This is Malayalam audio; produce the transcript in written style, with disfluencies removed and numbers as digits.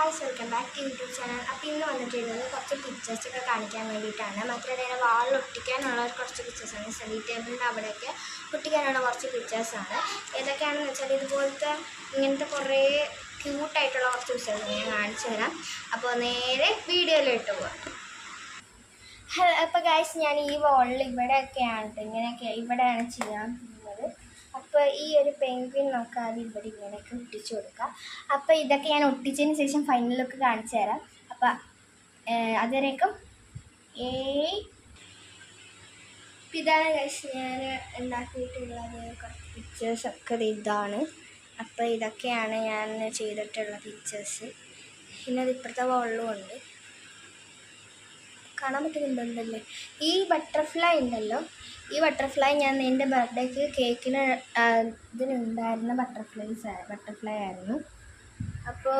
Guys, welcome back to YouTube channel. അപ്പോൾ ഇന്ന് വന്നിട്ടുള്ളത് കുറച്ച് പിക്ചേഴ്സൊക്കെ കാണിക്കാൻ വേണ്ടിയിട്ടാണ്. മാത്രമല്ല വാളിൽ ഒട്ടിക്കാനുള്ള കുറച്ച് പിക്ചേഴ്സാണ്. സ്റ്റഡി ടേബിളിൻ്റെ അവിടെയൊക്കെ ഒട്ടിക്കാനുള്ള കുറച്ച് പിക്ചേഴ്സാണ്. ഏതൊക്കെയാണെന്ന് വെച്ചാൽ ഇതുപോലത്തെ ഇങ്ങനത്തെ കുറേ ക്യൂട്ടായിട്ടുള്ള കുറച്ച് പിക്ചേഴ്സ് ഞാൻ കാണിച്ചു തരാം. അപ്പോൾ നേരെ വീഡിയോയിലിട്ട് പോകാം. അപ്പോൾ ഗായ്സ്, ഞാൻ ഈ വാളിൽ ഇവിടെയൊക്കെയാണ് ഇങ്ങനെയൊക്കെ ഇവിടെയാണ് ചെയ്യാൻ പോകുന്നത്. അപ്പോൾ ഈ ഒരു പെൻഗ്വിൻ നമുക്ക് ആദ്യം ഇവിടെ ഇങ്ങനെയൊക്കെ ഒട്ടിച്ചു കൊടുക്കാം. അപ്പോൾ ഇതൊക്കെ ഞാൻ ഒട്ടിച്ചതിന് ശേഷം ഫൈനലൊക്കെ കാണിച്ചു തരാം. അപ്പം അതുവരേക്കും ഇതാണ് ഗൈസ് ഞാൻ ഉണ്ടാക്കിയിട്ടുള്ളത്. കുറച്ച് പിക്ചേഴ്സൊക്കെ ഇതാണ്. അപ്പോൾ ഇതൊക്കെയാണ് ഞാൻ ചെയ്തിട്ടുള്ള പിക്ചേഴ്സ്. പിന്നെ അത് ഇപ്പുറത്തെ വോളിലും ഉണ്ട്, കാണാൻ പറ്റുന്നുണ്ടല്ലേ. ഈ ബട്ടർഫ്ലൈ ഉണ്ടല്ലോ, ഈ ബട്ടർഫ്ലൈ ഞാൻ എൻ്റെ ബർത്ത്ഡേക്ക് കേക്കിന് ഇതിനുണ്ടായിരുന്ന ബട്ടർഫ്ലൈ ആയിരുന്നു. അപ്പോൾ